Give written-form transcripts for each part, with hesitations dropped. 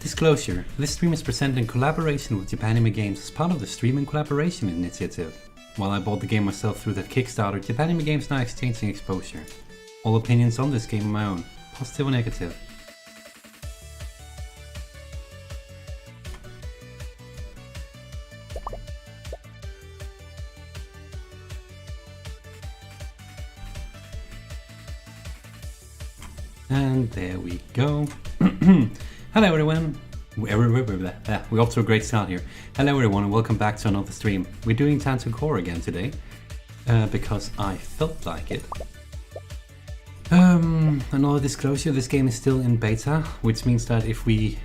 Disclosure, this stream is presented in collaboration with JapanimeGames as part of the Streaming Collaboration Initiative. While I bought the game myself through the Kickstarter, JapanimeGames and I exchanging exposure. All opinions on this game are my own, positive or negative. And there we go. Hello everyone. We're off to a great start here. Hello everyone and welcome back to another stream. We're doing Tanto Cuore again today. Because I felt like it. Another disclosure, this game is still in beta, which means that if we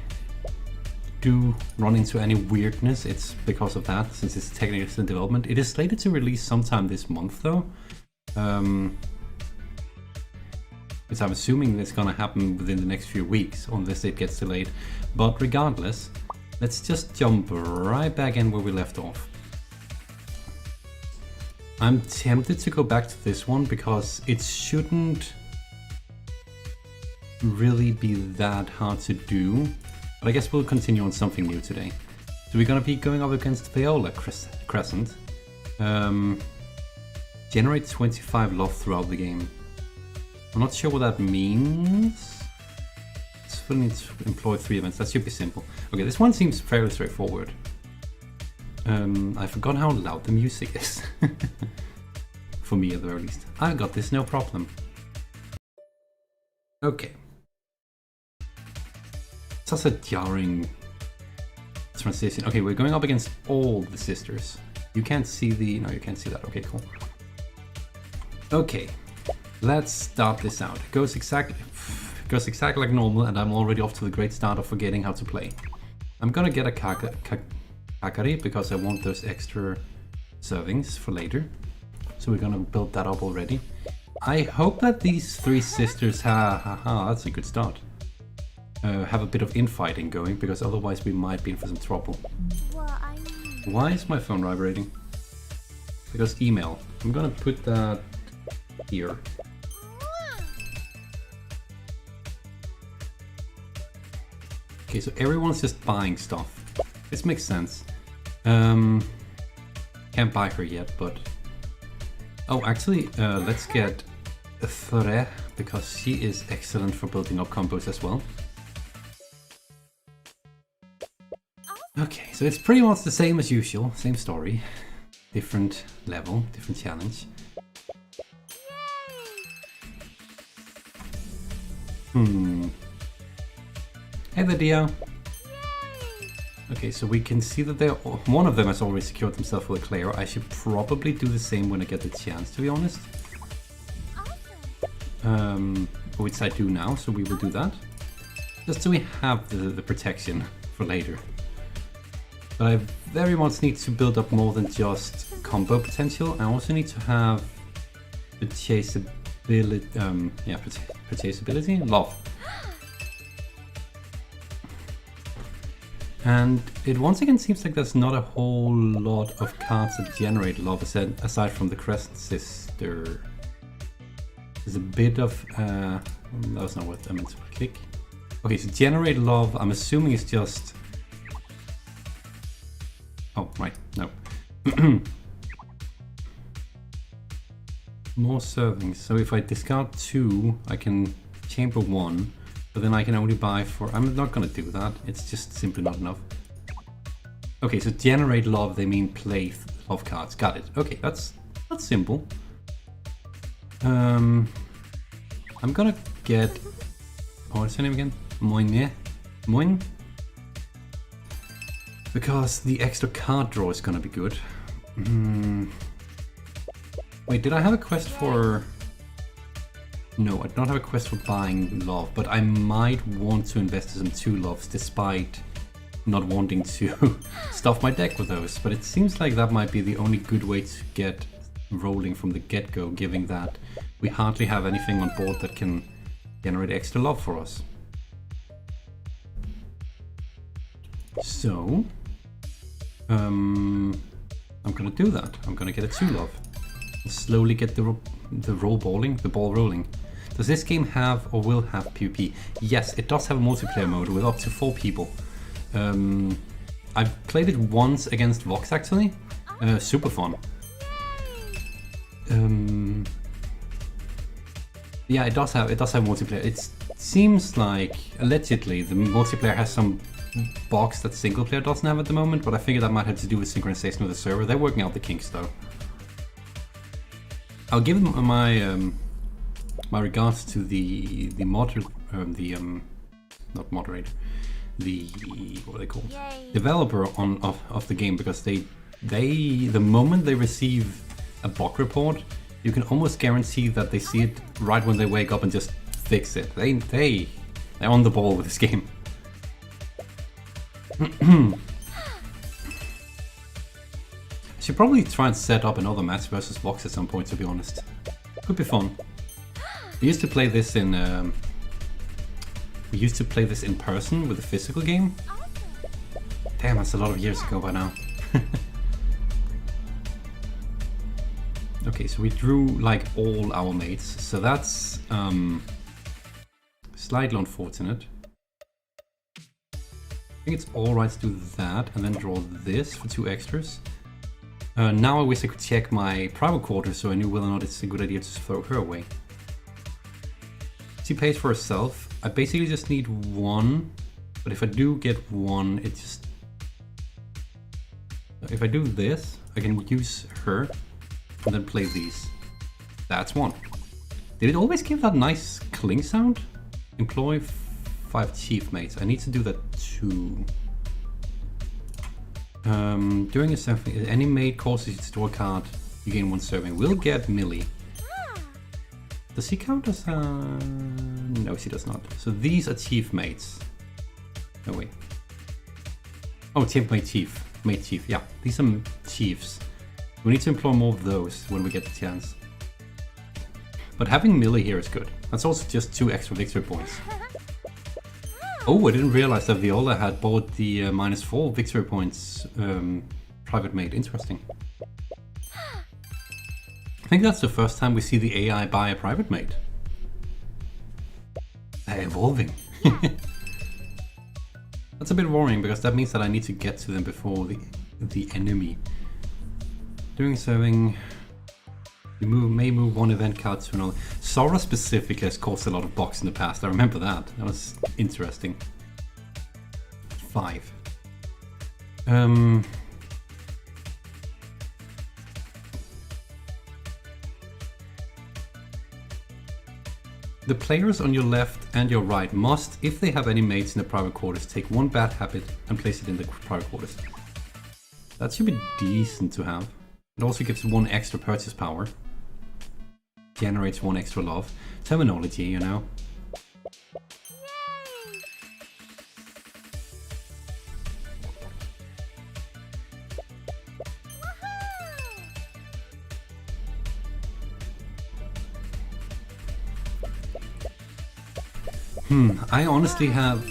do run into any weirdness, it's because of that, since it's technically still in development. It is slated to release sometime this month though. Which I'm assuming is gonna happen within the next few weeks, unless it gets delayed. But regardless, let's just jump right back in where we left off. I'm tempted to go back to this one because it shouldn't really be that hard to do. But I guess we'll continue on something new today. So we're gonna be going up against Viola Crescent. Generate 25 love throughout the game. I'm not sure what that means. Still need to employ 3 events. That should be simple. Okay, this one seems fairly straightforward. I forgot how loud the music is. For me at the very least. I got this, no problem. Okay. Such a jarring transition. Okay, we're going up against all the sisters. You can't see the... No, you can't see that. Okay, cool. Okay. Let's start this out. It goes exactly like normal, and I'm already off to the great start of forgetting how to play. I'm gonna get a kakari because I want those extra servings for later. So we're gonna build that up already. I hope that these 3 sisters, that's a good start, have a bit of infighting going, because otherwise we might be in for some trouble. Why is my phone vibrating? Because email. I'm gonna put that here. Okay, so everyone's just buying stuff. This makes sense. Can't buy her yet, but... Oh, actually, let's get Azure, because she is excellent for building up combos as well. Okay, so it's pretty much the same as usual. Same story. Different level, different challenge. Hey there, Dio. Okay, so we can see that one of them has already secured himself with a Claire. I should probably do the same when I get the chance, to be honest. Which I do now, so we will do that. Just so we have the protection for later. But I very much need to build up more than just combo potential. I also need to have purchasability, purchasability? Love. And it once again seems like there's not a whole lot of cards that generate love aside from the Crescent Sister. There's a bit of... that was not what I meant to click. Okay, so generate love, I'm assuming it's just... Oh, right, no. More servings. So if I discard 2, I can chamber 1. But then I can only buy for... I'm not gonna do that. It's just simply not enough. Okay, so generate love, they mean play love cards. Got it. Okay, that's simple. I'm gonna get... Oh, what's her name again? Moin? Because the extra card draw is gonna be good. Wait, did I have a quest for... No, I don't have a quest for buying love, but I might want to invest in some 2 loves despite not wanting to stuff my deck with those. But it seems like that might be the only good way to get rolling from the get-go, given that we hardly have anything on board that can generate extra love for us. So, I'm gonna do that. I'm gonna get a 2 love. Slowly get the ball rolling. Does this game have or will have PvP? Yes, it does have a multiplayer mode with up to 4 people. I've played it once against Vox actually. Super fun. Yeah, it does have multiplayer. It seems like allegedly the multiplayer has some bugs that single player doesn't have at the moment, but I figure that might have to do with synchronization with the server. They're working out the kinks though. I'll give them my my regards to the not moderator, the what are they called? Developer of the game, because they the moment they receive a bug report, you can almost guarantee that they see it right when they wake up and just fix it. They're on the ball with this game. I should probably try and set up another match versus Vox at some point, to be honest. Could be fun. We used to play this in person with a physical game. Damn, that's a lot of years ago by now. Okay, so we drew like all our mates, so that's slightly unfortunate. I think it's alright to do that and then draw this for 2 extras. Now I wish I could check my private quarters so I knew whether or not it's a good idea to throw her away. She pays for herself. I basically just need 1, but if I do get 1, it just... If I do this, I can use her and then play these. That's 1. Did it always give that nice cling sound? Employ 5 chief mates. I need to do that too. During a serving, if any mate causes you to store a card, you gain 1 serving. We'll get Millie. Does he count as no, she does not. So these are chief mates. No, wait. Oh, chief mate chief. Mate chief, yeah. These are chiefs. We need to employ more of those when we get the chance. But having Millie here is good. That's also just 2 extra victory points. Oh, I didn't realize that Viola had bought the -4 victory points private mate. Interesting. I think that's the first time we see the AI buy a private mate. They're evolving. That's a bit worrying because that means that I need to get to them before the enemy. During serving, you may move 1 event card to another. Sora specifically has caused a lot of bugs in the past. I remember that. That was interesting. 5. The players on your left and your right must, if they have any mates in the private quarters, take 1 bad habit and place it in the private quarters. That should be decent to have. It also gives 1 extra purchase power. Generates 1 extra love. Terminology, you know. I honestly have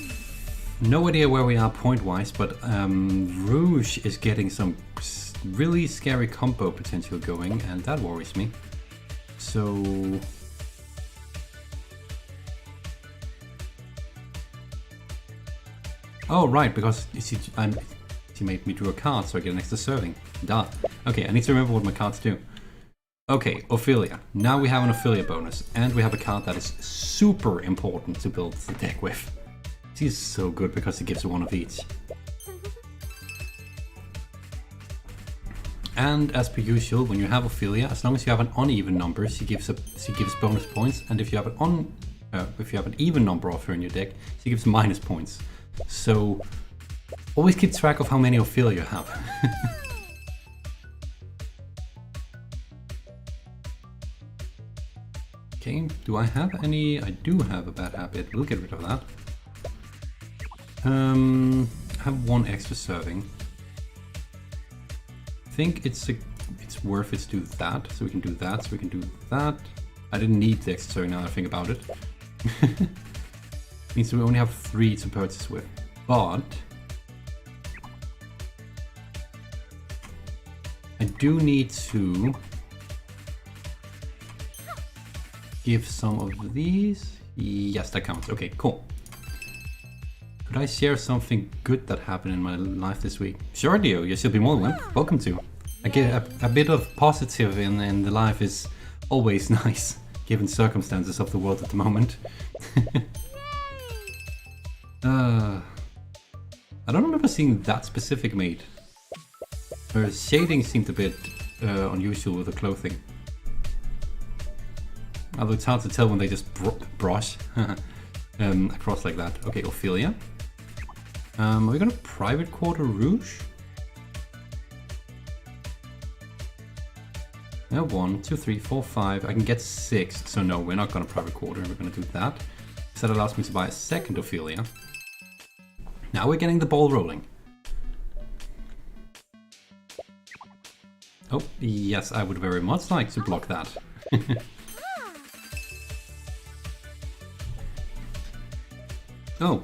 no idea where we are point-wise, but Rouge is getting some really scary combo potential going, and that worries me. So... Oh, right, because she made me draw a card, so I get an extra serving. Duh. Okay, I need to remember what my cards do. Okay, Ophelia. Now we have an Ophelia bonus, and we have a card that is super important to build the deck with. She's so good because it gives 1 of each. And as per usual, when you have Ophelia, as long as you have an uneven number, she gives bonus points, and if you have an even number of her in your deck, she gives minus points. So always keep track of how many Ophelia you have. Okay, do I have any? I do have a bad habit. We'll get rid of that. I have 1 extra serving. I think it's worth it to do that. So we can do that. So we can do that. I didn't need the extra serving now that I think about it. Means we only have 3 to purchase with. But I do need to give some of these. Yes, that counts. Okay, cool. Could Could I share something good that happened in my life this week? Sure, Dio, you should be more than welcome to. I get a bit of positive in the life is always nice, given circumstances of the world at the moment. I don't remember seeing that specific maid. Her shading seemed a bit unusual with the clothing. Although it's hard to tell when they just brush across like that. Okay, Ophelia. Are we gonna private quarter Rouge? Yeah, 1, 2, 3, 4, 5. I can get 6, so no, we're not gonna private quarter. We're gonna do that. So that allows me to buy a second Ophelia. Now we're getting the ball rolling. Oh, yes, I would very much like to block that. Oh,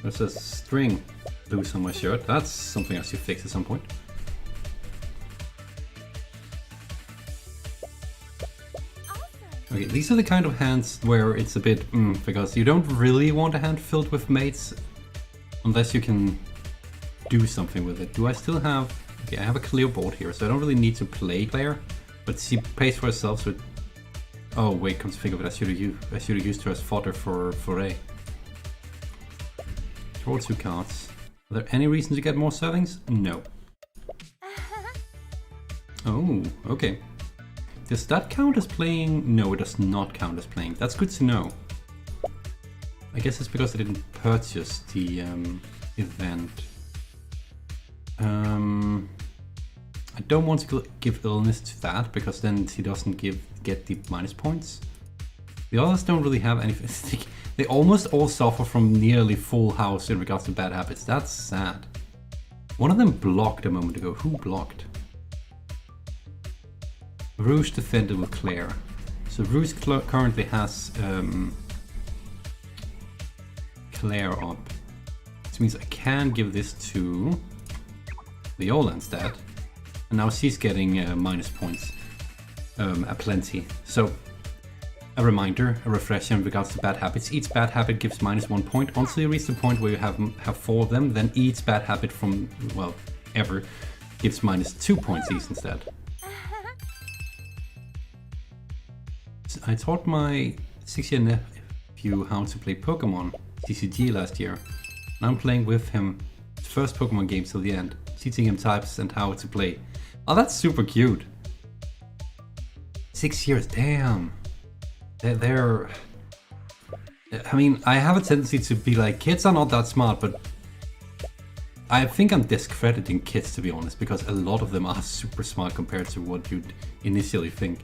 there's a string loose on my shirt. That's something I should fix at some point. Okay, these are the kind of hands where it's a bit because you don't really want a hand filled with mates unless you can do something with it. Do I still have... Okay, I have a clear board here, so I don't really need to play Claire, but she pays for herself, so... Oh wait, come to think of it, I should have used her as fodder for A. Draw 2 cards. Are there any reason to get more servings? No. Oh, okay. Does that count as playing? No, it does not count as playing. That's good to know. I guess it's because I didn't purchase the event. I don't want to give illness to that because then he doesn't get the minus points. The others don't really have anything. They almost all suffer from nearly full house in regards to bad habits. That's sad. One of them blocked a moment ago. Who blocked? Rouge defended with Claire. So Rouge currently has Claire up. Which means I can give this to Viola instead. And now she's getting minus points. Aplenty. So a reminder, a refresher in regards to bad habits. Each bad habit gives -1 point. Until you reach the point where you have 4 of them, then each bad habit from, well, ever, gives -2 points each instead. I taught my 6-year nephew how to play Pokemon TCG last year. And I'm playing with him his first Pokemon game till the end, teaching him types and how to play. Oh, that's super cute. 6 years, damn. They're... I mean, I have a tendency to be like, kids are not that smart, but I think I'm discrediting kids, to be honest, because a lot of them are super smart compared to what you'd initially think.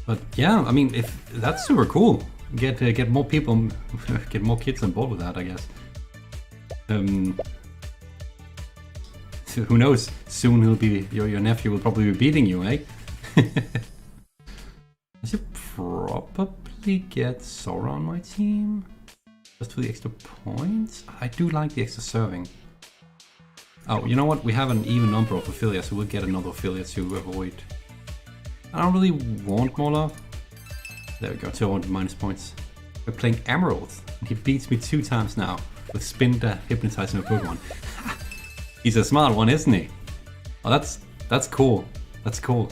But yeah, I mean, if that's super cool. Get more people, get more kids on board with that, I guess. So who knows? Soon he'll be your nephew will probably be beating you, eh? I should probably get Sora on my team, just for the extra points. I do like the extra serving. Oh, you know what? We have an even number of affiliates, so we'll get another affiliate to avoid. I don't really want more love. There we go, 200 minus points. We're playing Emerald, and he beats me 2 times now with Spinda hypnotizing a Pokemon. He's a smart one, isn't he? Oh, that's cool. That's cool.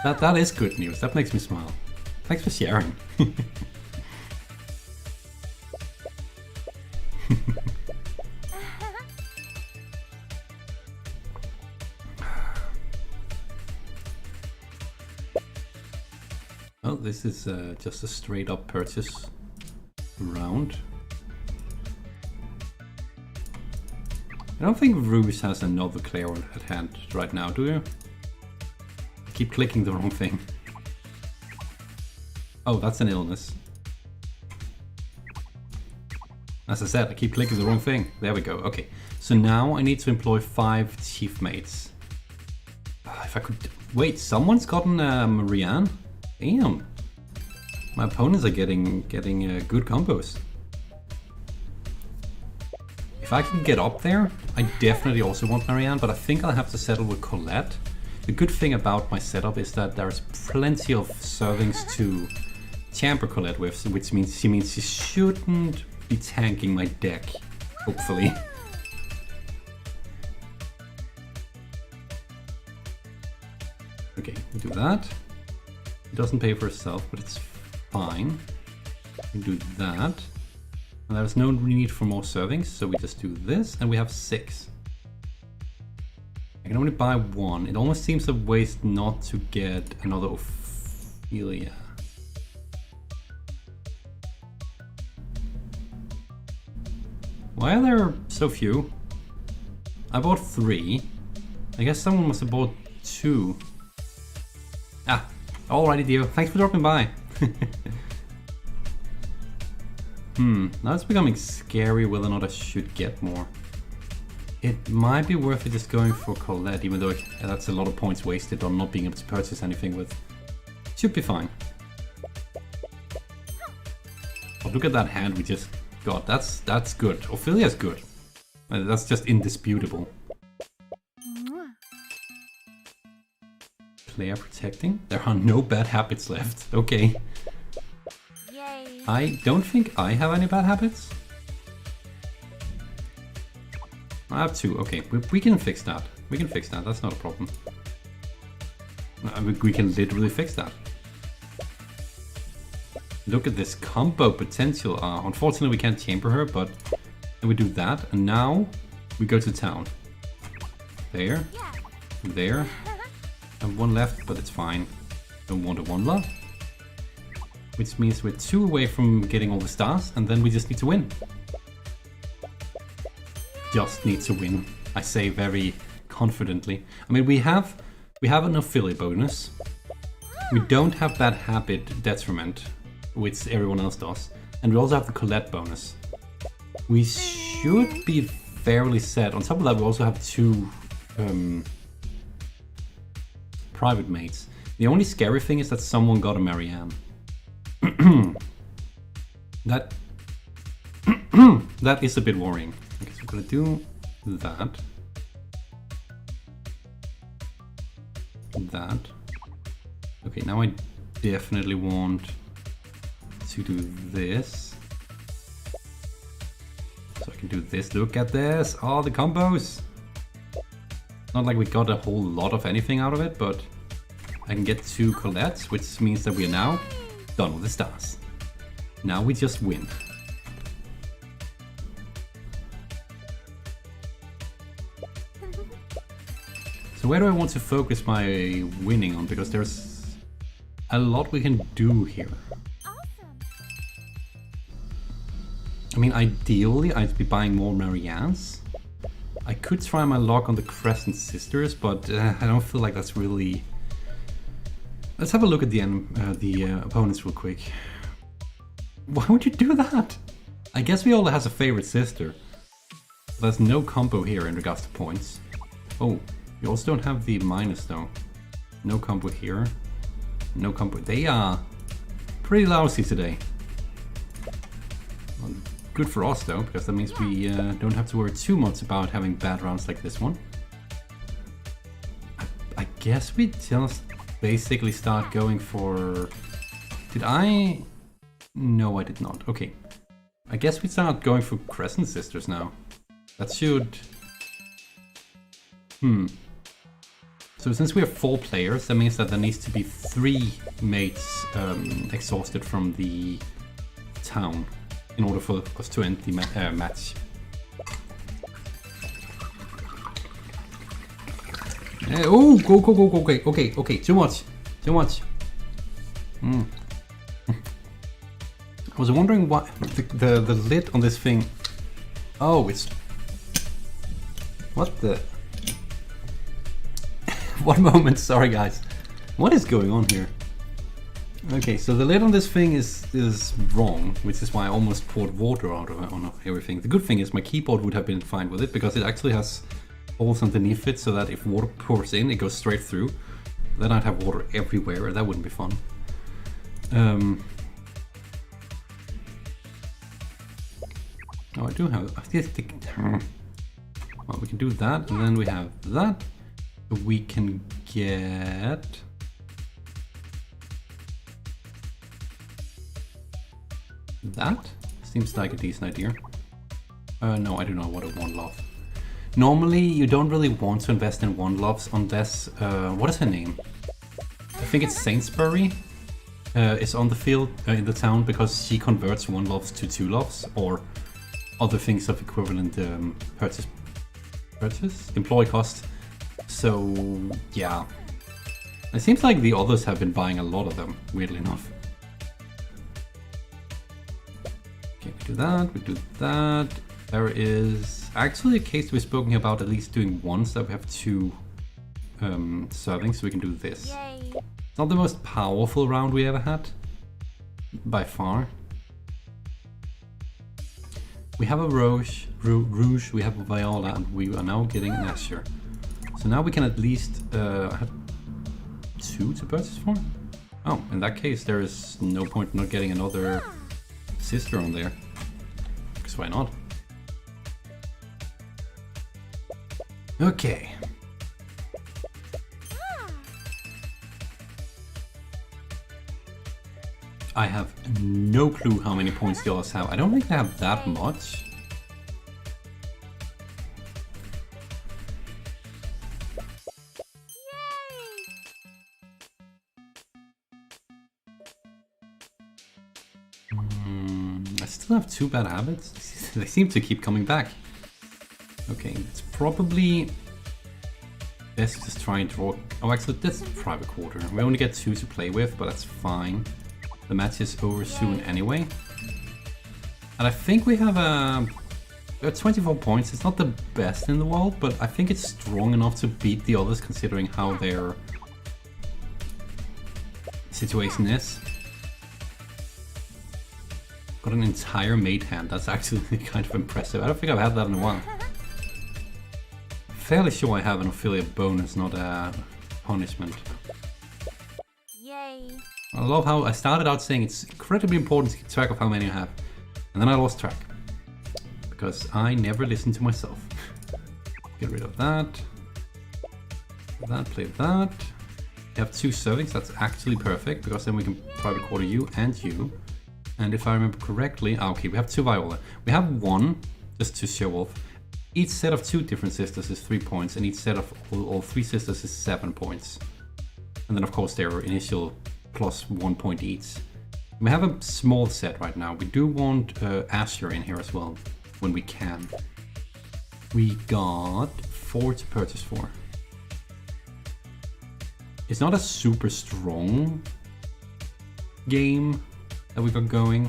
That is good news. That makes me smile. Thanks for sharing. Well, this is just a straight up purchase round. I don't think Rouge has another Claire at hand right now, do you? I keep clicking the wrong thing. Oh, that's an illness. As I said, I keep clicking the wrong thing. There we go, okay. So now I need to employ 5 chief mates. If I could... Wait, someone's gotten Marianne? Damn. My opponents are getting good combos. If I can get up there, I definitely also want Marianne, but I think I'll have to settle with Colette. The good thing about my setup is that there's plenty of servings to chamber Colette with, which means she shouldn't be tanking my deck, hopefully. Okay, we do that. It doesn't pay for itself, but it's fine. We do that. And there's no need for more servings, so we just do this, and we have 6. I can only buy 1. It almost seems a waste not to get another Ophelia. Why are there so few? I bought 3. I guess someone must have bought 2. Ah, alrighty dear. Thanks for dropping by. Now it's becoming scary whether or not I should get more. It might be worth it just going for Colette, even though that's a lot of points wasted on not being able to purchase anything with. Should be fine. Oh, look at that hand we just got. That's good. Ophelia's good. That's just indisputable. Player protecting? There are no bad habits left. Okay. Yay. I don't think I have any bad habits. I have 2. Okay, we can fix that. We can fix that. That's not a problem. We can literally fix that. Look at this combo potential. Unfortunately, we can't chamber her, but then we do that, and now we go to town. There, there. I have 1 left, but it's fine. Don't want a 1 love. Which means we're 2 away from getting all the stars, and then we just need to win. Just need to win, I say very confidently. I mean, we have an affiliate bonus. We don't have that habit detriment, which everyone else does. And we also have the Colette bonus. We should be fairly set. On top of that, we also have 2 private mates. The only scary thing is that someone got a Marianne. That that is a bit worrying. Okay, so we're gonna do that. That. Okay, now I definitely want to do this. So I can do this. Look at this. Oh, the combos. Not like we got a whole lot of anything out of it, but I can get 2 Colettes, which means that we are now done with the stars. Now we just win. So where do I want to focus my winning on? Because there's a lot we can do here. Awesome. I mean, ideally I'd be buying more Mariannes. I could try my luck on the Crescent Sisters, but I don't feel like that's really... Let's have a look at the opponents real quick. Why would you do that? I guess Viola has a favorite sister. There's no combo here in regards to points. Oh, you also don't have the minus though. No combo here. No combo. They are pretty lousy today. Well, good for us though, because that means we don't have to worry too much about having bad rounds like this one. I guess we just basically start going for... Did I... No, I did not. Okay. I guess we start going for Crescent Sisters now. That should... So since we have 4 players, that means that there needs to be 3 mates exhausted from the town in order for us to end the match. Oh, go, okay, too much. I was wondering what the lid on this thing. Oh, it's... What the... One moment, sorry guys. What is going on here? Okay, so the lid on this thing is wrong, which is why I almost poured water out of it on everything. The good thing is my keyboard would have been fine with it, because it actually has holes underneath it so that if water pours in, it goes straight through. Then I'd have water everywhere, and that wouldn't be fun. Oh, I do have... Well, we can do that, and then we have that. We can get... That? Seems like a decent idea. No, I do not want a one love. Normally, you don't really want to invest in one loves unless, what is her name? I think it's Sainsbury is on the field in the town because she converts one loves to two loves or other things of equivalent purchase employee cost. So yeah, it seems like the others have been buying a lot of them, weirdly enough. Okay, we do that, we do that. There is actually a case we've spoken about at least doing once that we have two servings, so we can do this. Yay. It's not the most powerful round we ever had, by far. We have a Rouge, we have a Viola, and we are now getting an Azure. So now we can at least have two to purchase for. Oh, in that case there is no point in not getting another sister on there. Because why not? Okay. I have no clue how many points the others have. I don't think they have that much. I still have two bad habits. They seem to keep coming back. Okay, it's probably best to just try and draw. Oh, actually, that's private quarter. We only get two to play with, but that's fine. The match is over soon anyway. And I think we have 24 points. It's not the best in the world, but I think it's strong enough to beat the others considering how their situation is. Got an entire mate hand. That's actually kind of impressive. I don't think I've had that in a while. Fairly sure I have an affiliate bonus, not a punishment. Yay. I love how I started out saying it's incredibly important to keep track of how many I have. And then I lost track. Because I never listen to myself. Get rid of that. Play that. You have two servings, that's actually perfect. Because then we can private quarter you and you. And if I remember correctly, okay, we have two Viola. We have one, just to show off. Each set of two different sisters is 3 points. And each set of all three sisters is 7 points. And then of course their initial plus 1 point each. We have a small set right now. We do want Azure in here as well, when we can. We got 4 to purchase for. It's not a super strong game that we got going,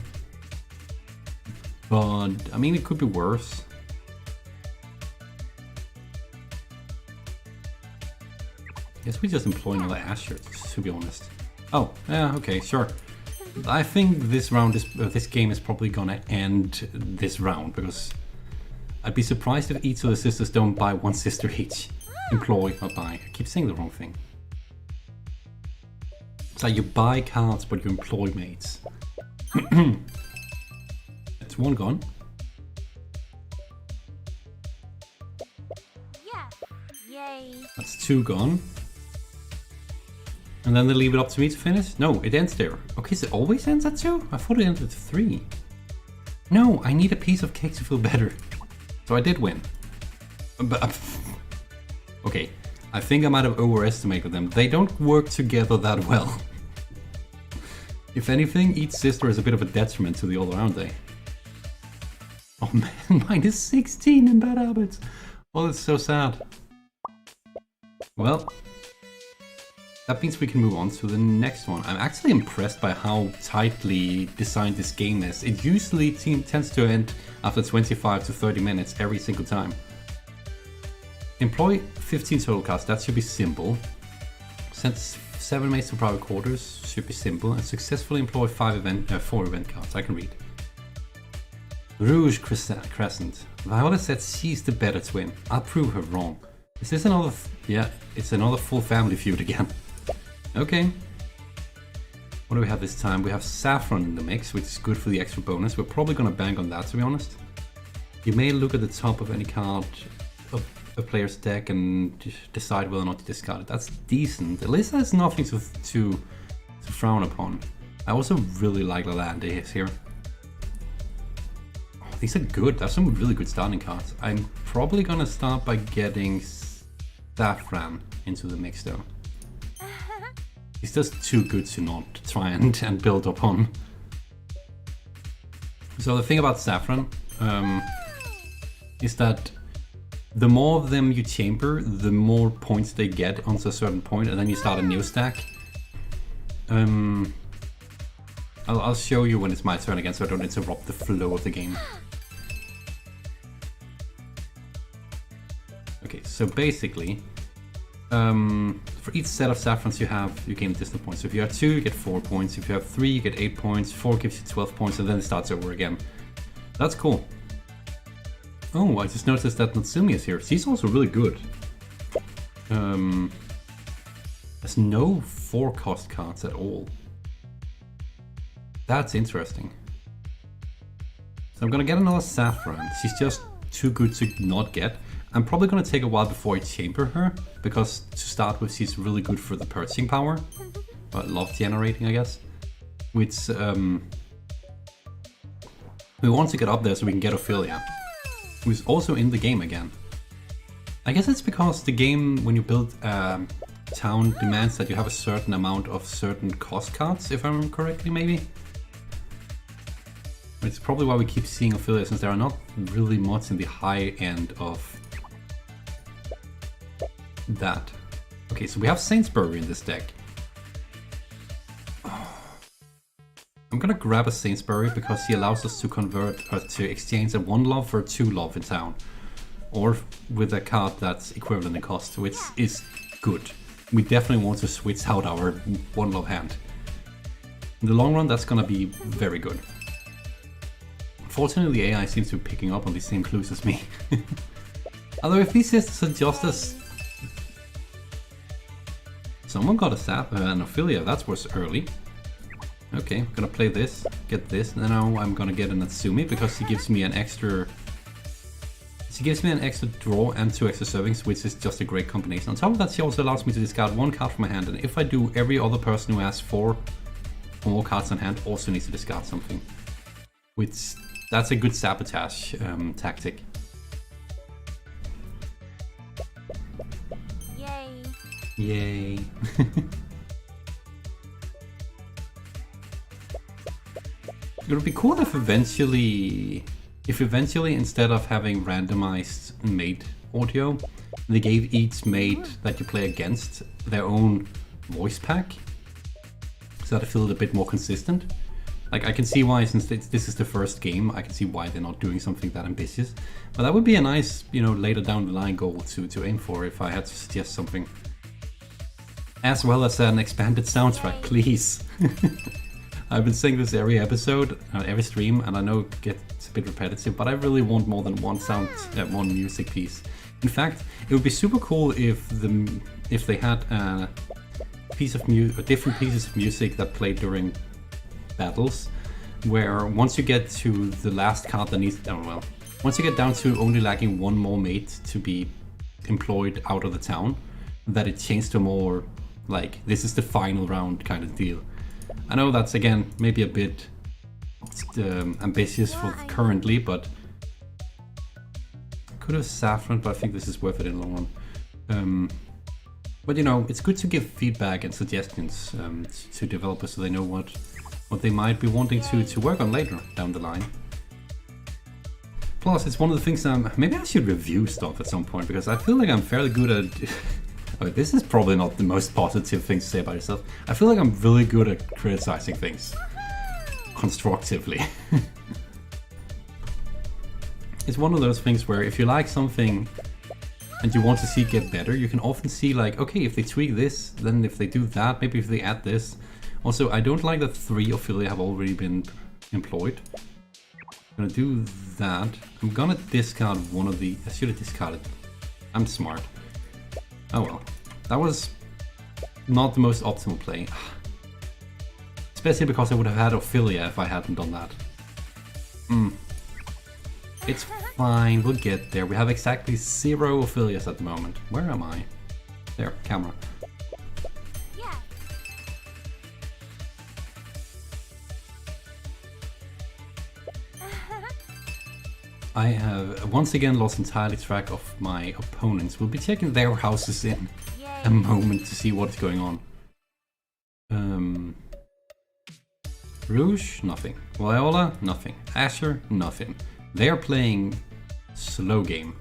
but I mean it could be worse. Guess we just employ another Azure, to be honest. Oh, yeah, okay, sure. I think this round is this game is probably gonna end this round because I'd be surprised if each of the sisters don't buy one sister each. Employ, not buy. I keep saying the wrong thing. It's like you buy cards, but you employ mates. That's one gone. Yeah. Yay. That's 2 gone. And then they leave it up to me to finish? No, it ends there. Okay, so it always ends at 2? I thought it ended at 3. No, I need a piece of cake to feel better. So I did win. But, okay, I think I might have overestimated them. They don't work together that well. If anything, each sister is a bit of a detriment to the other, aren't they? Oh man, minus 16 in bad habits. Oh, that's so sad. Well, that means we can move on to the next one. I'm actually impressed by how tightly designed this game is. It usually tends to end after 25 to 30 minutes every single time. Employ 15 total cards, that should be simple. Send 7 mates to private quarters, should be simple. And successfully employ 4 event cards, I can read. Rouge Crescent. Viola said she's the better twin. I'll prove her wrong. Is this another... yeah, it's another full family feud again. Okay. What do we have this time? We have Saffron in the mix, which is good for the extra bonus. We're probably gonna bank on that, to be honest. You may look at the top of any card of a player's deck and decide whether or not to discard it. That's decent. At least there's nothing to frown upon. I also really like the land is here. these are good. That's some really good starting cards. I'm probably gonna start by getting Saffron into the mix though. He's just too good to not try and build upon. So the thing about Saffron is that the more of them you chamber, the more points they get onto a certain point, and then you start a new stack. I'll show you when it's my turn again, so I don't interrupt the flow of the game. Okay, so basically, for each set of saffrons you gain additional points. So if you have 2, you get 4 points. If you have 3, you get 8 points. 4 gives you 12 points, and then it starts over again. That's cool. Oh, I just noticed that Natsumi is here. She's also really good. There's no 4-cost cards at all. That's interesting. So I'm gonna get another Saffron. She's just too good to not get. I'm probably gonna take a while before I chamber her, because to start with she's really good for the purchasing power. Love generating, I guess. Which, we want to get up there so we can get Ophelia, who's also in the game again. I guess it's because the game, when you build a town, demands that you have a certain amount of certain cost cards, if I remember correctly, maybe? It's probably why we keep seeing Ophelia, since there are not really much in the high end of that. Okay, so we have Saintsbury in this deck. I'm gonna grab a Saintsbury because he allows us to convert, to exchange a 1 love for a 2 love in town. Or with a card that's equivalent in cost, which is good. We definitely want to switch out our 1 love hand. In the long run, that's gonna be very good. Fortunately, the AI seems to be picking up on the same clues as me. Although if these sisters are just as... Someone got an Ophelia, that was early. Okay, I'm gonna play this, get this, and now I'm gonna get a Natsumi because she gives me an extra... She gives me an extra draw and 2 extra servings, which is just a great combination. On top of that, she also allows me to discard 1 card from my hand, and if I do, every other person who has 4 or more cards in hand also needs to discard something. Which... That's a good sabotage tactic. Yay. Yay. It would be cool if eventually instead of having randomized mate audio, they gave each mate that you play against their own voice pack, so that it feels a bit more consistent. Like, I can see why, since this is the first game, I can see why they're not doing something that ambitious. But that would be a nice, you know, later down the line goal to aim for if I had to suggest something. As well as an expanded soundtrack, please. I've been saying this every episode, every stream, and I know it gets a bit repetitive, but I really want more than one music piece. In fact, it would be super cool if they had a different pieces of music that played during battles, where once you get to the last card that needs, once you get down to only lacking 1 more mate to be employed out of the town, that it changed to more like, this is the final round kind of deal. I know that's, again, maybe a bit ambitious for currently, but could have Saffron, but I think this is worth it in the long run. But you know, it's good to give feedback and suggestions to developers so they know what they might be wanting to work on later down the line. Plus, it's one of the things maybe I should review stuff at some point, because I feel like I'm fairly good at... Okay, this is probably not the most positive thing to say about yourself. I feel like I'm really good at criticizing things constructively. It's one of those things where if you like something and you want to see it get better, you can often see like, okay, if they tweak this, then if they do that, maybe if they add this. Also, I don't like that 3 Ophelia have already been employed. I'm gonna do that. I'm gonna discard one of the... I should have discarded. I'm smart. Oh well. That was not the most optimal play. Especially because I would have had Ophelia if I hadn't done that. It's fine, we'll get there. We have exactly 0 Ophelias at the moment. Where am I? There, camera. I have once again lost entirely track of my opponents. We'll be checking their houses in a moment to see what's going on. Rouge, nothing. Viola, nothing. Azure, nothing. They're playing slow game.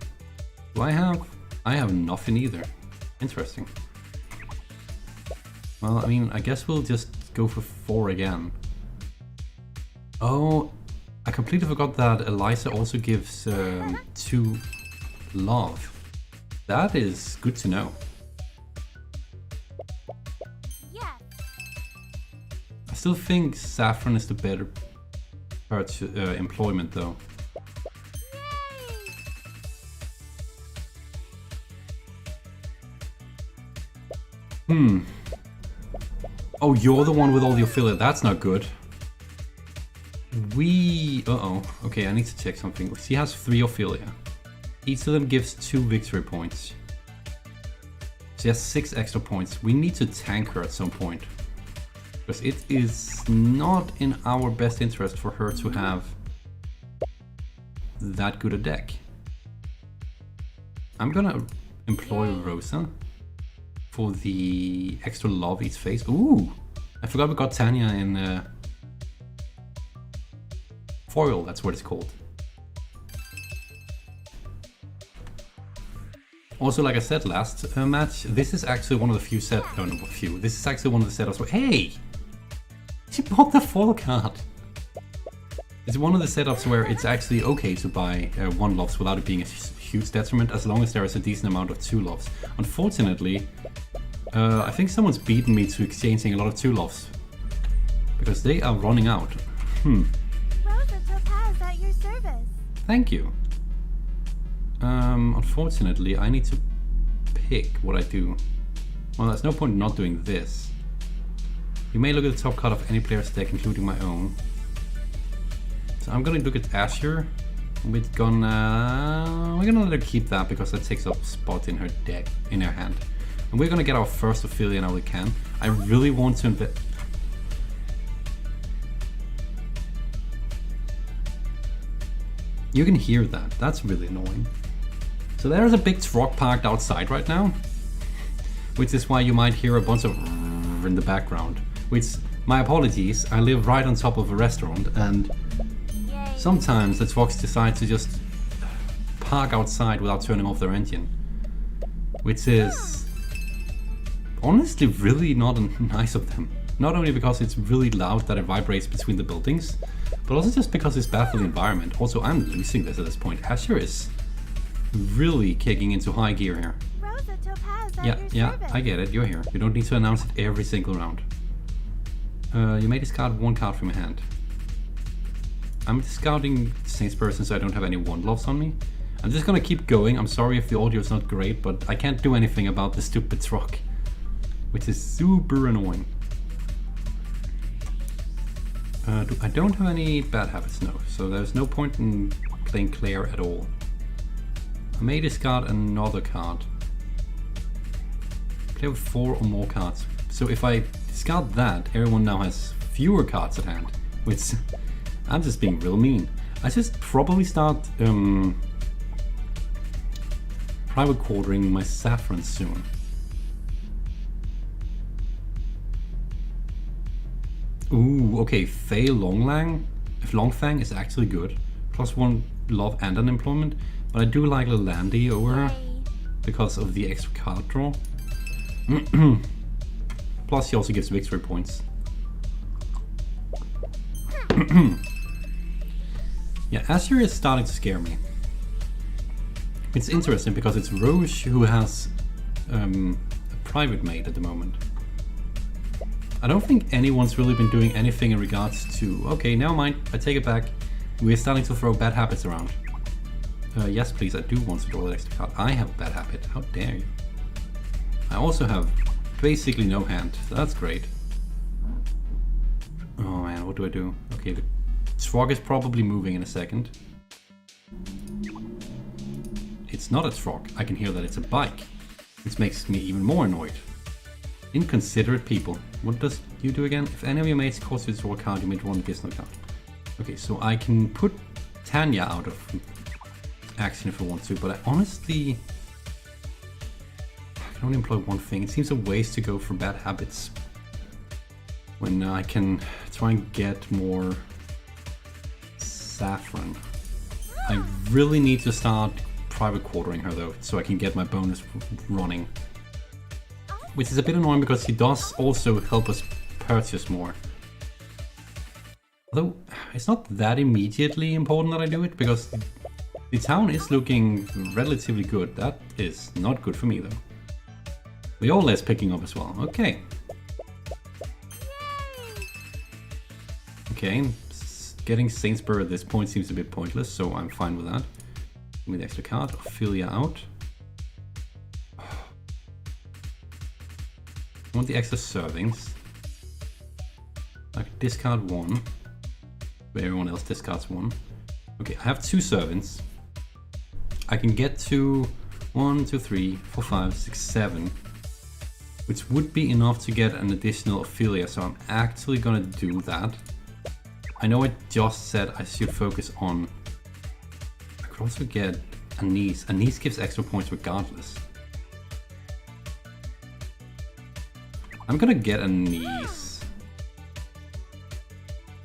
Do I have? I have nothing either. Interesting. Well, I mean, I guess we'll just go for 4 again. Oh, I completely forgot that Eliza also gives 2 love. That is good to know. Yeah. I still think Saffron is the better employment though. Oh, you're the one with all the affiliate. That's not good. Uh-oh. Okay, I need to check something. She has 3 Ophelia. Each of them gives 2 victory points. She has 6 extra points. We need to tank her at some point. Because it is not in our best interest for her to have that good a deck. I'm gonna employ Rosa for the extra love each phase. Ooh! I forgot we got Tanya in foil, that's what it's called. Also, like I said last match, this is actually one of the few this is actually one of the setups where, hey! She bought the foil card! It's one of the setups where it's actually okay to buy 1 loves without it being a huge detriment, as long as there is a decent amount of 2 loves. Unfortunately, I think someone's beaten me to exchanging a lot of 2 loves. Because they are running out. At your service. Thank you. Unfortunately, I need to pick what I do. Well, there's no point in not doing this. You may look at the top card of any player's deck, including my own. So I'm gonna look at Azure. We're gonna let her keep that because that takes up spot in her deck, in her hand. And we're gonna get our first Ophelia now we can. I really want to invest. You can hear that. That's really annoying. So there's a big truck parked outside right now, which is why you might hear a bunch of in the background. Which, my apologies, I live right on top of a restaurant, and sometimes the trucks decide to just park outside without turning off their engine, which is honestly really not nice of them. Not only because it's really loud that it vibrates between the buildings, but also just because it's bad for the environment. Also, I'm losing this at this point. Azure is really kicking into high gear here. Yeah, I get it. You're here. You don't need to announce it every single round. You may discard 1 card from your hand. I'm discarding Saints Person so I don't have any 1 loves on me. I'm just gonna keep going. I'm sorry if the audio is not great, but I can't do anything about the stupid truck, which is super annoying. I don't have any bad habits, no, so there's no point in playing Claire at all. I may discard another card. Play with 4 or more cards. So if I discard that, everyone now has fewer cards at hand, which I'm just being real mean. I just probably start private quartering my Saffron soon. Ooh, okay, Faye Longfang is actually good. +1 love and unemployment, but I do like Landy over her because of the extra card draw. Plus she also gives victory points. Yeah, Azure is starting to scare me. It's interesting because it's Rouge who has a private mate at the moment. I don't think anyone's really been doing anything in regards to... Okay, never mind, I take it back. We're starting to throw bad habits around. Yes, please, I do want to draw that extra card. I have a bad habit, how dare you. I also have basically no hand, so that's great. Oh man, what do I do? Okay, the truck is probably moving in a second. It's not a truck, I can hear that it's a bike. This makes me even more annoyed. Inconsiderate people. What does you do again? If any of your mates cause you to draw a card, you may draw an additional card. Okay, so I can put Tanya out of action if I want to, but I honestly I can only employ one thing. It seems a waste to go for bad habits when I can try and get more saffron. I really need to start private quartering her though, so I can get my bonus running. Which is a bit annoying because he does also help us purchase more. Although it's not that immediately important that I do it, because the town is looking relatively good. That is not good for me though. Viola is picking up as well. Okay. Okay, getting Saintsbury at this point seems a bit pointless, so I'm fine with that. Give me the extra card. Ophelia out. I want the extra servings. I can discard one. Where everyone else discards one. Okay, I have 2 servants. I can get to 1, 2, 3, 4, 5, 6, 7. Which would be enough to get an additional Ophelia, so I'm actually gonna do that. I know I just said I should focus on... I could also get a niece. A niece gives extra points regardless. I'm gonna get a niece.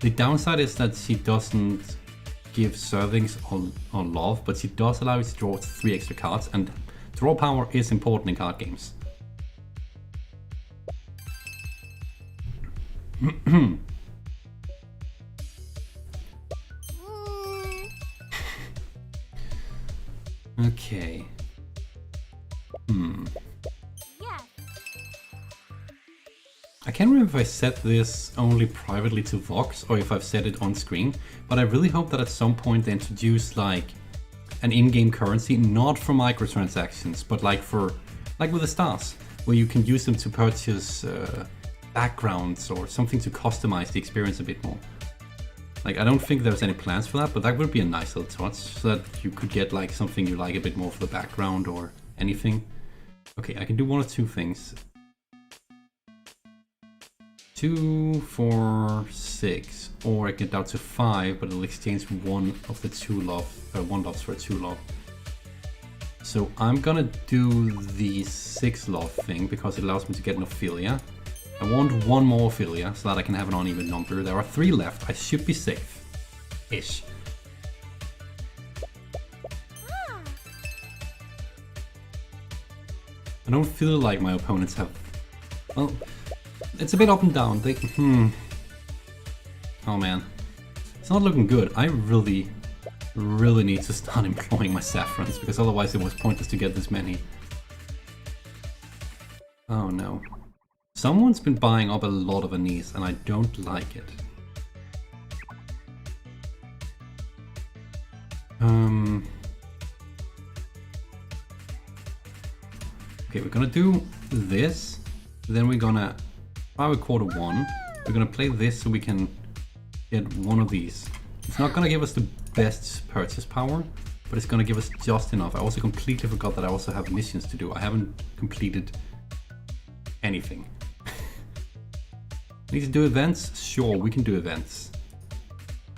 The downside is that she doesn't give servings or love, but she does allow you to draw 3 extra cards, and draw power is important in card games. Okay. Yes. I can't remember if I set this only privately to Vox or if I've set it on screen, but I really hope that at some point they introduce like an in-game currency, not for microtransactions, but like with the stars, where you can use them to purchase backgrounds or something to customize the experience a bit more. Like, I don't think there's any plans for that, but that would be a nice little touch, so that you could get like something you like a bit more for the background or anything. Okay, I can do one of 2 things. 2, 4, 6, or I get down to 5, but it'll exchange one of the 2 1 loves for a 2 love. So I'm gonna do the 6 love thing because it allows me to get an Ophelia. I want 1 more Ophelia so that I can have an uneven number. There are 3 left. I should be safe. Ish. I don't feel like my opponents have... Well, it's a bit up and down. They... Oh man. It's not looking good. I really need to start employing my saffrons, because otherwise it was pointless to get this many. Oh no. Someone's been buying up a lot of anise, and I don't like it. Okay, we're gonna do this, then we're gonna private quarter 1. We're gonna play this so we can get one of these. It's not gonna give us the best purchase power, but it's gonna give us just enough. I also completely forgot that I also have missions to do. I haven't completed anything. Need to do events? Sure, we can do events.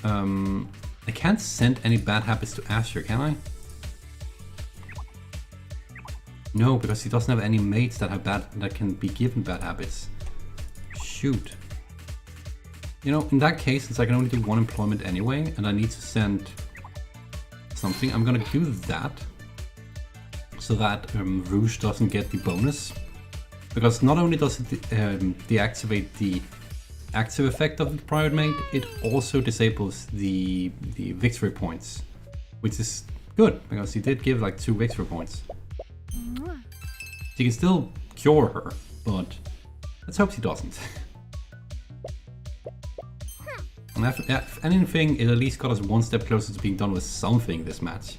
I can't send any bad habits to Azure, can I? No, because he doesn't have any mates that have that can be given bad habits. Shoot. You know, in that case, since I can only do 1 employment anyway, and I need to send something, I'm gonna do that so that Rouge doesn't get the bonus. Because not only does it deactivate the active effect of the private mate, it also disables the victory points, which is good because he did give like 2 victory points. He can still cure her, but let's hope he doesn't. And if anything, it at least got us 1 step closer to being done with something this match.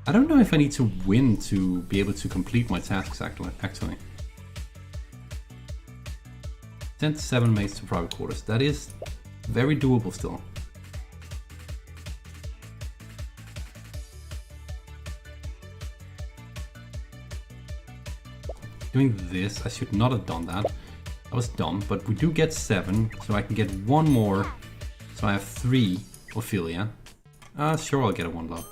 I don't know if I need to win to be able to complete my tasks actually. Sent 7 mates to private quarters. That is very doable still. Doing this, I should not have done that. That was dumb, but we do get 7, so I can get 1 more. So I have 3 Ophelia. Sure, I'll get a 1 love.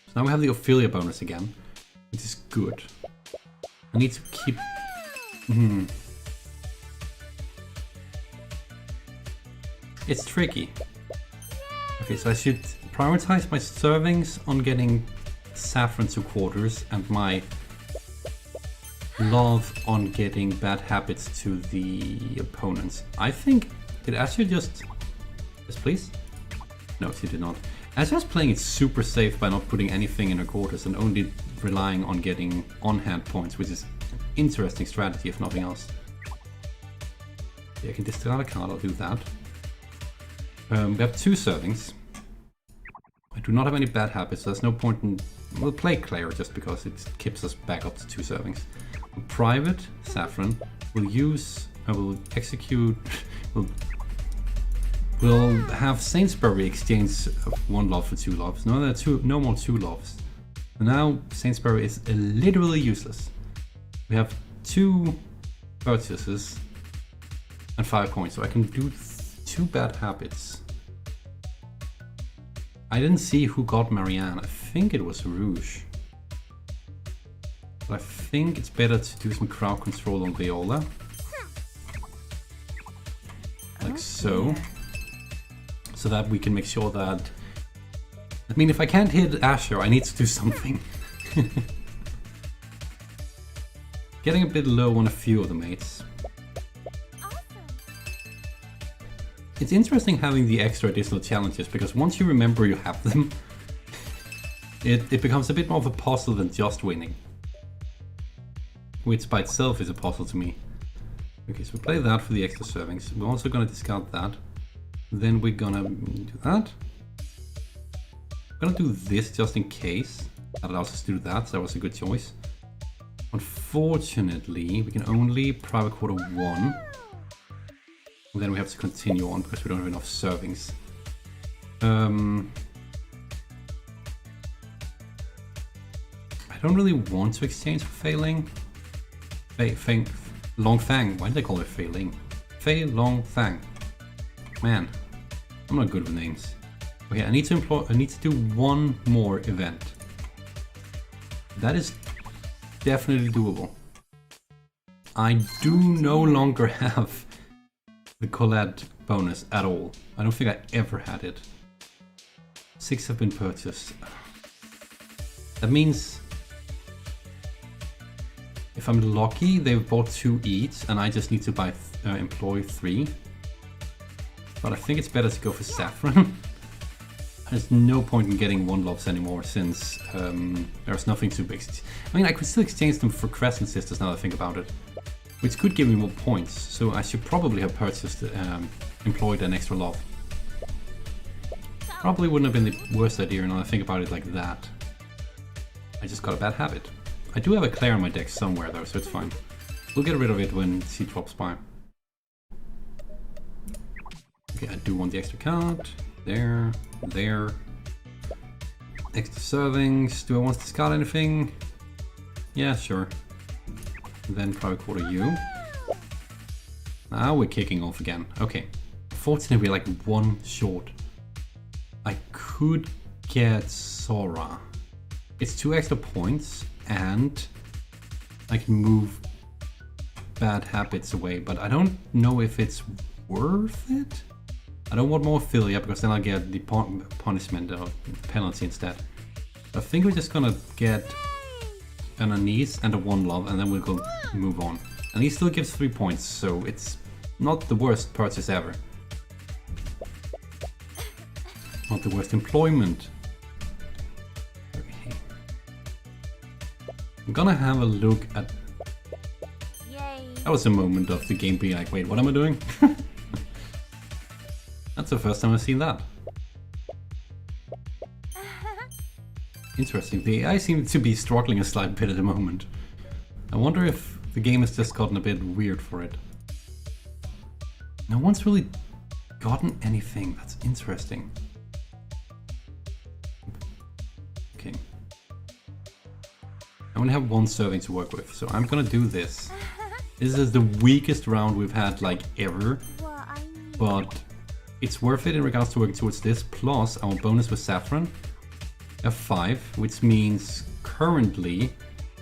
So now we have the Ophelia bonus again, which is good. I need to keep... It's tricky. Okay, so I should prioritize my servings on getting saffron to quarters and my love on getting bad habits to the opponents. I think... Did Azure just... Yes, please? No, she did not. Azure's playing it super safe by not putting anything in her quarters and only relying on getting on-hand points, which is an interesting strategy if nothing else. Yeah, I can discard a card, I'll do that. We have 2 servings. I do not have any bad habits, so there's no point in... We'll play Claire just because it keeps us back up to 2 servings. Private, Saffron, we'll use... we'll execute... We'll have Sainsbury exchange 1 love for 2 loves. No, there are no more 2 loves. So now Sainsbury is literally useless. We have 2 purchases and 5 points, so I can do 2 bad habits. I didn't see who got Marianne. I think it was Rouge. But I think it's better to do some crowd control on Viola. Like so. So that we can make sure that... I mean, if I can't hit Azure, I need to do something. Getting a bit low on a few of the mates. It's interesting having the extra additional challenges, because once you remember you have them, it becomes a bit more of a puzzle than just winning. Which by itself is a puzzle to me. Okay, so we play that for the extra servings. We're also gonna discard that. Then we're gonna do that. I'm gonna do this just in case. That allows us to do that, so that was a good choice. Unfortunately, we can only private quarter 1. And then we have to continue on because we don't have enough servings. I don't really want to exchange for Failing. Long Fang. Why did I call it Failing? Fei Long Fang. Man, I'm not good with names. Okay, I need to do 1 more event. That is definitely doable. I do no longer have the Colette bonus at all. I don't think I ever had it. 6 have been purchased. That means if I'm lucky, they've bought 2 each, and I just need to buy employ 3. But I think it's better to go for Saffron. There's no point in getting 1 loves anymore since there's nothing to exchange. I mean, I could still exchange them for Crescent Sisters now that I think about it. Which could give me more points, so I should probably have purchased, employed an extra love. Probably wouldn't have been the worst idea now that I think about it like that. I just got a bad habit. I do have a Claire in my deck somewhere though, so it's fine. We'll get rid of it when she drops by. Okay, I do want the extra card. There, there. Extra servings. Do I want to discard anything? Yeah, sure. Then private quarter you. Now we're kicking off again. Okay. Fortunately, we're like 1 short. I could get Sora. It's 2 extra points, and I can move bad habits away, but I don't know if it's worth it. I don't want more Ophelia because then I'll get the punishment or penalty instead. I think we're just gonna get an Anise and a 1 love, and then we'll go move on. And he still gives 3 points, so it's not the worst purchase ever. Not the worst employment. Okay. I'm gonna have a look at... Yay. That was a moment of the game being like, wait, what am I doing? That's the first time I've seen that. Interesting. The AI seems to be struggling a slight bit at the moment. I wonder if the game has just gotten a bit weird for it. No one's really gotten anything. That's interesting. Okay. I only have 1 serving to work with, so I'm gonna do this. This is the weakest round we've had like ever, but it's worth it in regards to working towards this, plus our bonus with Saffron. We have 5, which means currently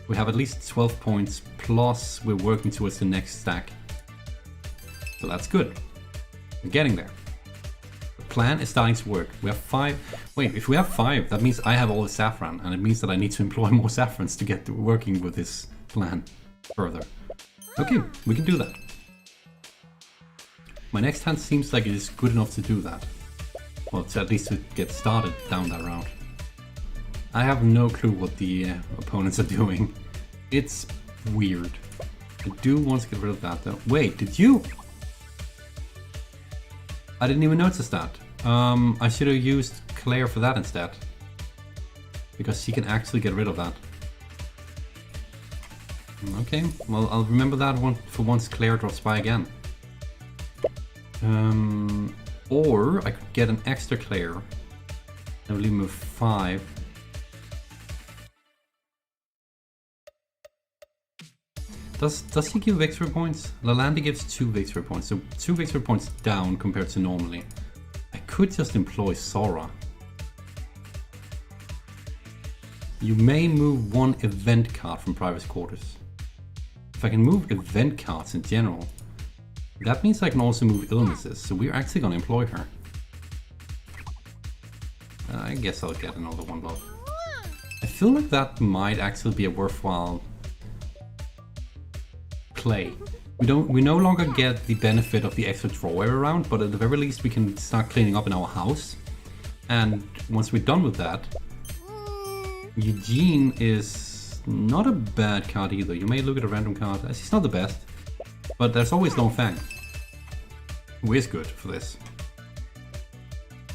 we have at least 12 points, plus we're working towards the next stack. So that's good. We're getting there. The plan is starting to work. We have 5. Wait, if we have 5, that means I have all the saffron, and it means that I need to employ more saffrons to get to working with this plan further. Okay, we can do that. My next hand seems like it is good enough to do that. Well, to at least to get started down that route. I have no clue what the opponents are doing. It's weird. I do want to get rid of that though. Wait, did you? I didn't even notice that. I should have used Claire for that instead. Because she can actually get rid of that. Okay, well I'll remember that one for once Claire drops by again. Or I could get an extra Claire. I will leave him with 5. Does he give victory points? Lalande gives 2 victory points, so 2 victory points down compared to normally. I could just employ Sora. You may move 1 event card from private quarters. If I can move event cards in general, that means I can also move illnesses, so we're actually gonna employ her. I guess I'll get another 1 block. I feel like that might actually be a worthwhile play. We no longer get the benefit of the extra draw every round, but at the very least we can start cleaning up in our house. And once we're done with that, Eugene is not a bad card either. You may look at a random card. He's not the best, but there's always Long Fang, who is good for this.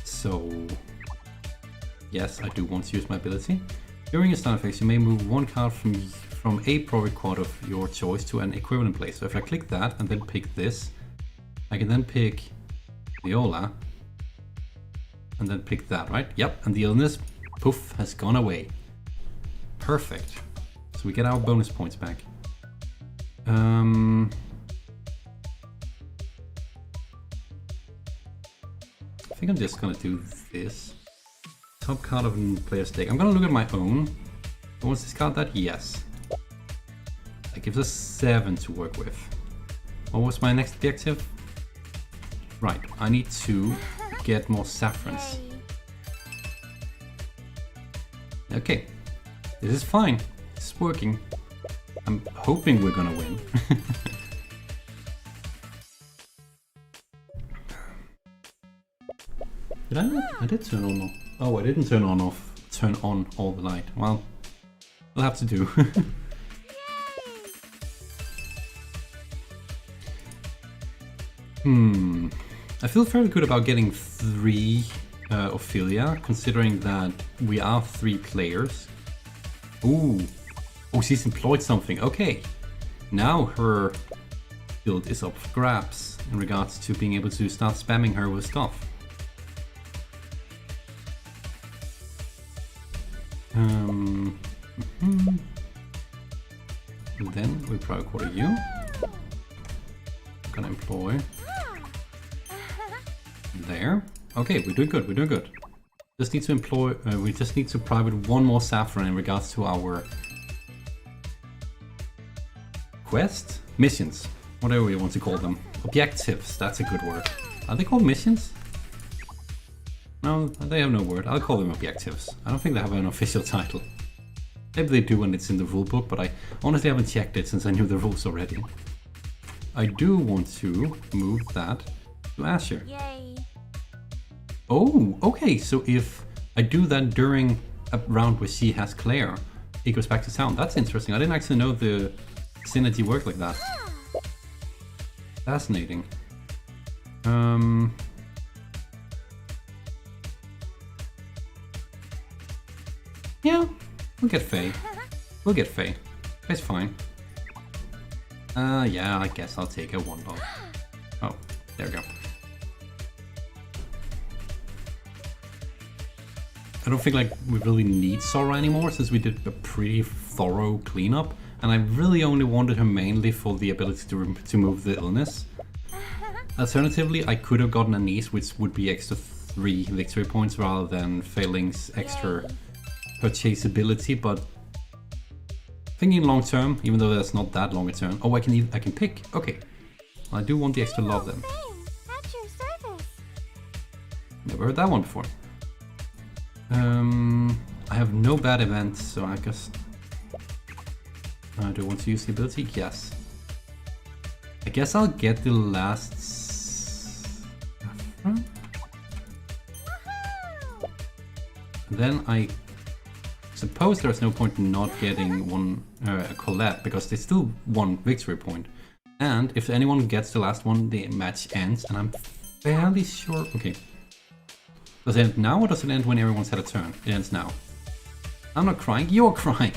So yes, I do want to use my ability. During a stun phase, you may move 1 card from a private quad of your choice to an equivalent place. So if I click that and then pick this, I can then pick Viola and then pick that, right? Yep, and the illness, poof, has gone away. Perfect. So we get our bonus points back. I think I'm just gonna do this. Top card of player's deck. I'm gonna look at my own. Was this card that? Yes. That gives us 7 to work with. What was my next objective? Right, I need to get more saffrons. Okay, this is fine. It's working. I'm hoping we're gonna win. Did I did turn on off. Oh, I didn't turn on all the light. Well, we'll have to do. I feel fairly good about getting 3 Ophelia, considering that we are 3 players. Ooh. Oh, she's employed something. Okay. Now her build is up for grabs in regards to being able to start spamming her with stuff. And then we private quarter you. Gonna employ. There. Okay, we're doing good, we're doing good. Just need to employ, we just need to private 1 more saffron in regards to our quest? Missions. Whatever we want to call them. Objectives, that's a good word. Are they called missions? No, they have no word. I'll call them objectives. I don't think they have an official title. Maybe they do when it's in the rulebook, but I honestly haven't checked it since I knew the rules already. I do want to move that to Azure. Yay. Oh, okay, so if I do that during a round where she has Claire, it goes back to town. That's interesting. I didn't actually know the synergy worked like that. Fascinating. Yeah, we'll get Faye. We'll get Faye. It's fine. Yeah, I guess I'll take a 1 block. Oh, there we go. I don't think like we really need Sora anymore since we did a pretty thorough cleanup, and I really only wanted her mainly for the ability to move the illness. Alternatively, I could have gotten a niece, which would be extra 3 victory points rather than Failing's extra purchasability, but thinking long term, even though that's not that long a term. Oh, I can pick. Okay, well, I do want the extra love then. At your service. Never heard that one before. I have no bad events, so I guess. Do I want to use the ability? Yes. I guess I'll get the last. Then I suppose there's no point in not getting one a collab, because there's still one victory point. And if anyone gets the last one, the match ends, and I'm fairly sure. Okay. Does it end now or does it end when everyone's had a turn? It ends now. I'm not crying, you're crying!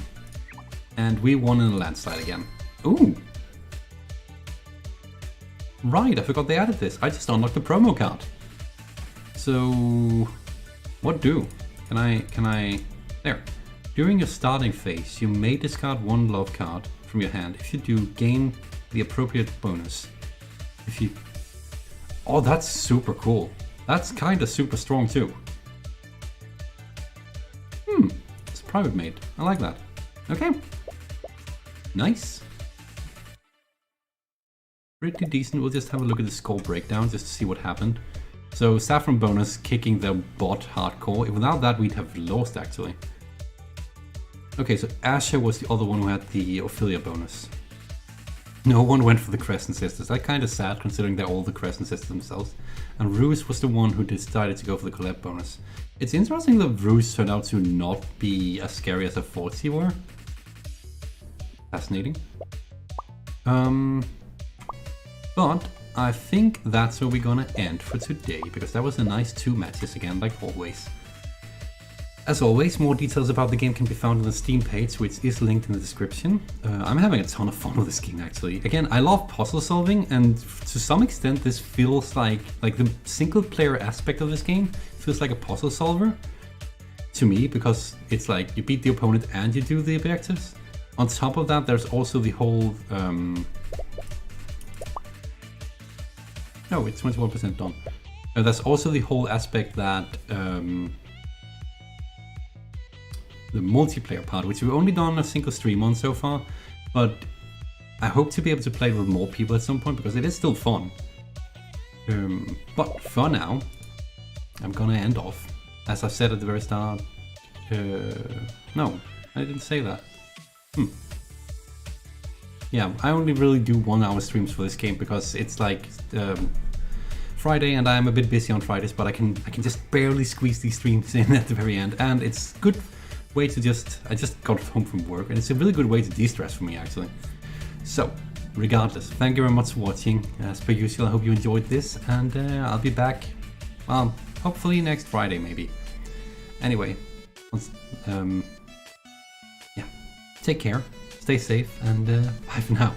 And we won in a landslide again. Ooh! Right, I forgot they added this. I just unlocked the promo card. So, what do? Can I, there. During your starting phase, you may discard one love card from your hand. If you do, gain the appropriate bonus. If you, oh, that's super cool. That's kinda super strong too. It's private made. I like that. Okay. Nice. Pretty decent. We'll just have a look at the score breakdown just to see what happened. So Saffron bonus kicking the bot hardcore. Without that we'd have lost actually. Okay, so Azure was the other one who had the Ophelia bonus. No one went for the Crescent Sisters. That's kind of sad considering they're all the Crescent Sisters themselves. And Rouge was the one who decided to go for the collab bonus. It's interesting that Rouge turned out to not be as scary as I thought she were. Fascinating. But I think that's where we're gonna end for today, because that was a nice 2 matches again, like always. As always, more details about the game can be found on the Steam page, which is linked in the description. I'm having a ton of fun with this game actually. Again, I love puzzle solving, and to some extent this feels like the single player aspect of this game feels like a puzzle solver to me, because it's like you beat the opponent and you do the objectives. On top of that, there's also the whole... no, it's 21% done. There's also the whole aspect that... the multiplayer part, which we've only done a single stream on so far, but I hope to be able to play with more people at some point, because it is still fun. But for now, I'm gonna end off, as I said at the very start. No, I didn't say that. Yeah, I only really do 1 hour streams for this game, because it's like Friday and I'm a bit busy on Fridays, but I can just barely squeeze these streams in at the very end, and it's good way to I just got home from work, and it's a really good way to de-stress for me actually. So regardless, thank you very much for watching. As per usual, I hope you enjoyed this, and I'll be back, well, hopefully next Friday maybe. Anyway, yeah, take care, stay safe, and bye for now.